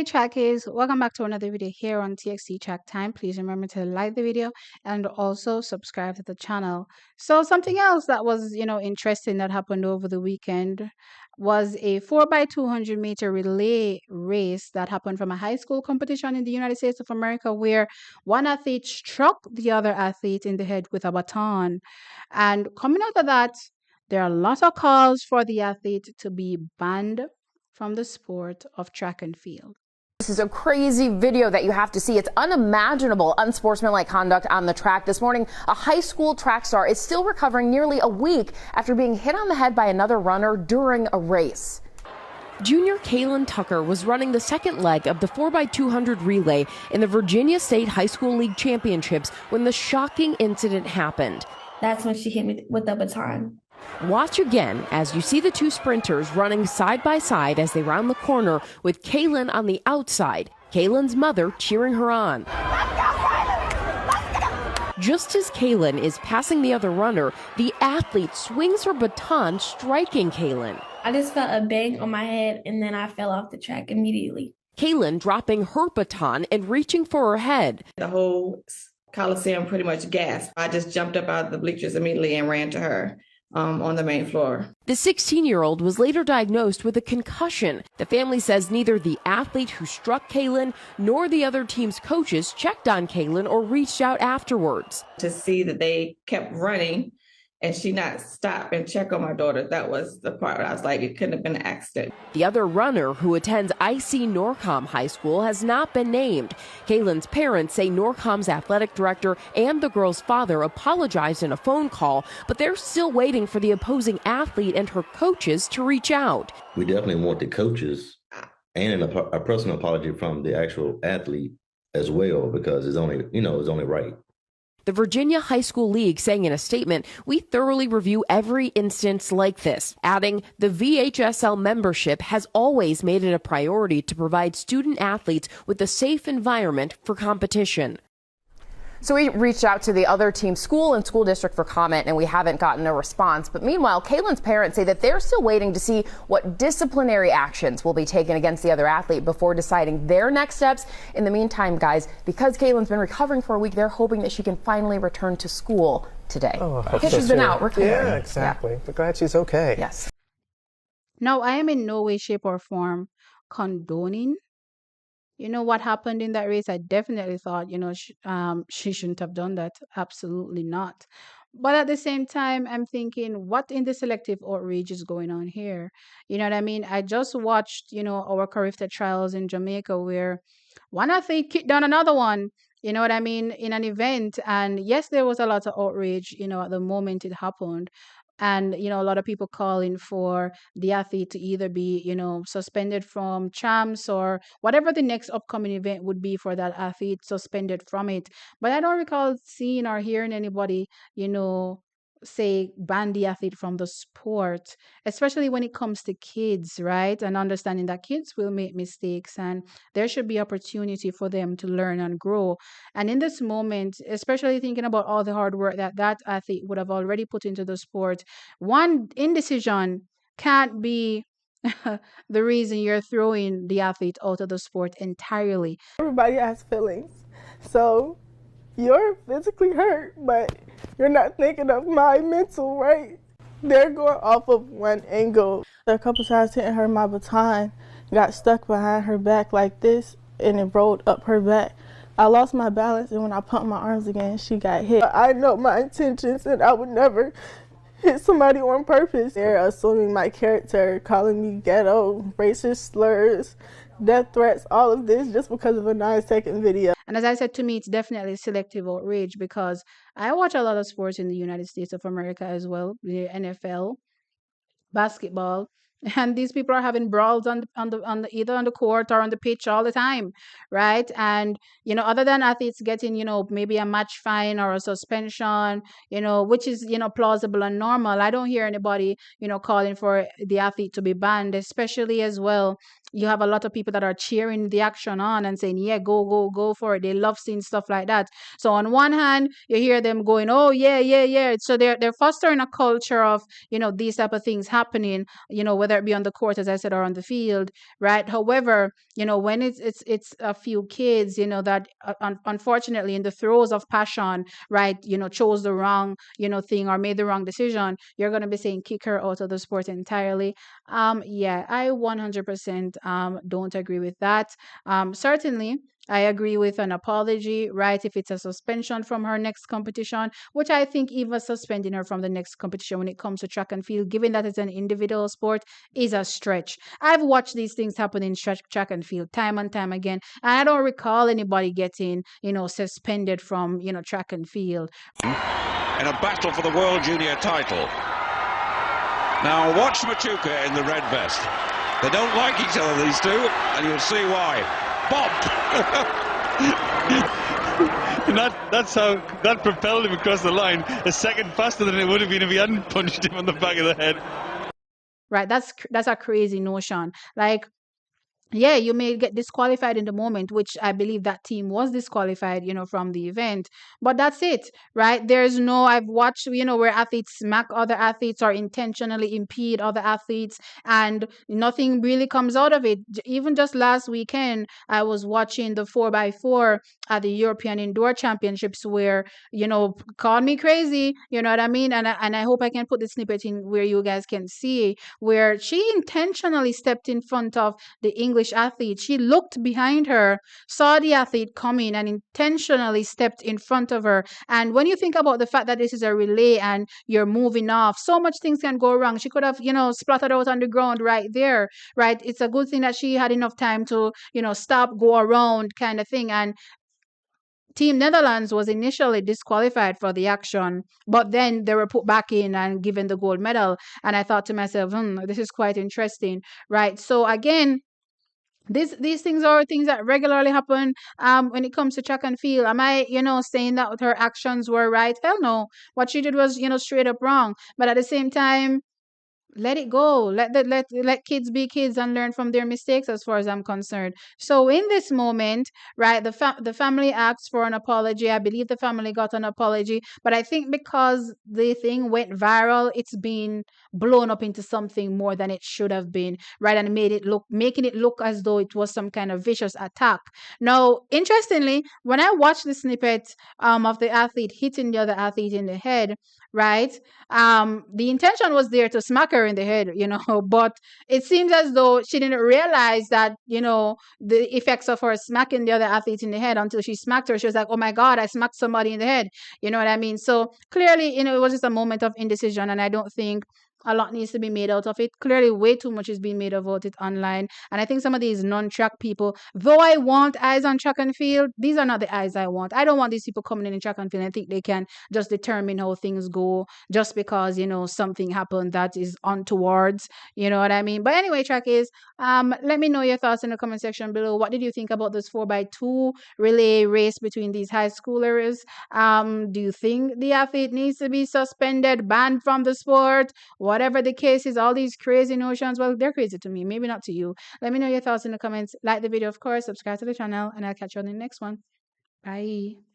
Hey trackies, welcome back to another video here on TXT Track Time. Please remember to like the video and also subscribe to the channel. So something else that was, interesting that happened over the weekend was a 4x200 meter relay race that happened from a high school competition in the United States of America where one athlete struck the other athlete in the head with a baton. And coming out of that, there are lots of calls for the athlete to be banned from the sport of track and field. This is a crazy video that you have to see. It's unimaginable, unsportsmanlike conduct on the track. This morning, a high school track star is still recovering nearly a week after being hit on the head by another runner during a race. Junior Kaylin Tucker was running the second leg of the 4x200 relay in the Virginia State High School League Championships when the shocking incident happened. That's when she hit me with the baton. Watch again as you see the two sprinters running side by side as they round the corner with Kaylin on the outside, Kaylin's mother cheering her on. Just as Kaylin is passing the other runner, the athlete swings her baton, striking Kaylin. I just felt a bang on my head and then I fell off the track immediately. Kaylin dropping her baton and reaching for her head. The whole Coliseum pretty much gasped. I just jumped up out of the bleachers immediately and ran to her. On the main floor. The 16-year-old was later diagnosed with a concussion. The family says neither the athlete who struck Kaylin nor the other team's coaches checked on Kaylin or reached out afterwards. To see that they kept running and she not stop and check on my daughter, that was the part where I was like, it couldn't have been an accident. The other runner, who attends IC Norcom High School, has not been named. Kaylin's parents say Norcom's athletic director and the girl's father apologized in a phone call, but they're still waiting for the opposing athlete and her coaches to reach out. We definitely want the coaches and a personal apology from the actual athlete as well, because it's only right. The Virginia High School League saying in a statement, "We thoroughly review every instance like this," adding, "The VHSL membership has always made it a priority to provide student athletes with a safe environment for competition." So we reached out to the other team's school and school district for comment, and we haven't gotten a response. But meanwhile, Kaylin's parents say that they're still waiting to see what disciplinary actions will be taken against the other athlete before deciding their next steps. In the meantime, guys, because Kaylin's been recovering for a week, they're hoping that she can finally return to school today. She's been out recovering. Yeah, exactly. But glad she's okay. Yes. Now, I am in no way, shape, or form condoning what happened in that race. I definitely thought, she shouldn't have done that. Absolutely not. But at the same time, I'm thinking, what in the selective outrage is going on here? You know what I mean? I just watched, our Carifta trials in Jamaica where one athlete kicked down another one, you know what I mean, in an event. And yes, there was a lot of outrage, at the moment it happened. And, a lot of people calling for the athlete to either be, suspended from champs or whatever the next upcoming event would be for that athlete, suspended from it. But I don't recall seeing or hearing anybody, say ban the athlete from the sport, especially when it comes to kids, right? And understanding that kids will make mistakes and there should be opportunity for them to learn and grow. And in this moment, especially thinking about all the hard work that athlete would have already put into the sport, one indecision can't be the reason you're throwing the athlete out of the sport entirely. Everybody has feelings. So you're physically hurt, but you're not thinking of my mental, right? They're going off of one angle. A couple times hitting her, my baton got stuck behind her back like this and it rolled up her back. I lost my balance, and when I pumped my arms again, she got hit. I know my intentions and I would never hit somebody on purpose. They're assuming my character, calling me ghetto, racist slurs, death threats, all of this just because of a 9-second video. And as I said, to me, it's definitely selective outrage because I watch a lot of sports in the United States of America as well, the NFL, basketball, and these people are having brawls on the either on the court or on the pitch all the time, right? And other than athletes getting maybe a match fine or a suspension, which is plausible and normal, I don't hear anybody calling for the athlete to be banned, especially as well you have a lot of people that are cheering the action on and saying, yeah, go, go, go for it. They love seeing stuff like that. So on one hand, you hear them going, oh, yeah, yeah, yeah. So they're fostering a culture of, these type of things happening, whether it be on the court, as I said, or on the field, right? However, when it's a few kids, that unfortunately in the throes of passion, right, chose the wrong, thing or made the wrong decision, you're going to be saying kick her out of the sport entirely. Yeah, I 100% don't agree with that. Certainly, I agree with an apology, right? If it's a suspension from her next competition, which I think even suspending her from the next competition when it comes to track and field, given that it's an individual sport, is a stretch. I've watched these things happen in track and field time and time again, and I don't recall anybody getting, suspended from, track and field. In a battle for the World Junior title. Now watch Machuca in the red vest. They don't like each other, these two, and you'll see why. Bop! And that's how that propelled him across the line a second faster than it would have been if he hadn't punched him on the back of the head. Right, that's a crazy notion. Like, yeah, you may get disqualified in the moment, which I believe that team was disqualified, from the event. But that's it, right? There's no, I've watched, where athletes smack other athletes or intentionally impede other athletes, and nothing really comes out of it. Even just last weekend, I was watching the 4x4 at the European Indoor Championships where, call me crazy, you know what I mean? And I hope I can put the snippet in where you guys can see, where she intentionally stepped in front of the English athlete. She looked behind her, saw the athlete coming, and intentionally stepped in front of her. And when you think about the fact that this is a relay and you're moving off, so much things can go wrong. She could have, splattered out on the ground right there, right? It's a good thing that she had enough time to, stop, go around kind of thing. And Team Netherlands was initially disqualified for the action, but then they were put back in and given the gold medal. And I thought to myself, this is quite interesting, right? So again, these things are things that regularly happen when it comes to track and field. Am I, saying that her actions were right? Hell no. What she did was, straight up wrong. But at the same time, let it go. Let kids be kids and learn from their mistakes, as far as I'm concerned. So in this moment, right, the family asked for an apology. I believe the family got an apology, but I think because the thing went viral, it's been blown up into something more than it should have been, right? And making it look as though it was some kind of vicious attack. Now, interestingly, when I watched the snippet of the athlete hitting the other athlete in the head, right, the intention was there to smack her in the head, but it seems as though she didn't realize that, the effects of her smacking the other athlete in the head until she smacked her. She was like, oh my God, I smacked somebody in the head. You know what I mean? So clearly, it was just a moment of indecision, and I don't think a lot needs to be made out of it. Clearly, way too much is being made about it online. And I think some of these non-track people, though I want eyes on track and field, these are not the eyes I want. I don't want these people coming in track and field and think they can just determine how things go just because, something happened that is untowards. You know what I mean? But anyway, track is, let me know your thoughts in the comment section below. What did you think about this 4x2 relay race between these high schoolers? Do you think the athlete needs to be suspended, banned from the sport? Whatever the case is, all these crazy notions, well, they're crazy to me, maybe not to you. Let me know your thoughts in the comments. Like the video, of course, subscribe to the channel, and I'll catch you on the next one. Bye.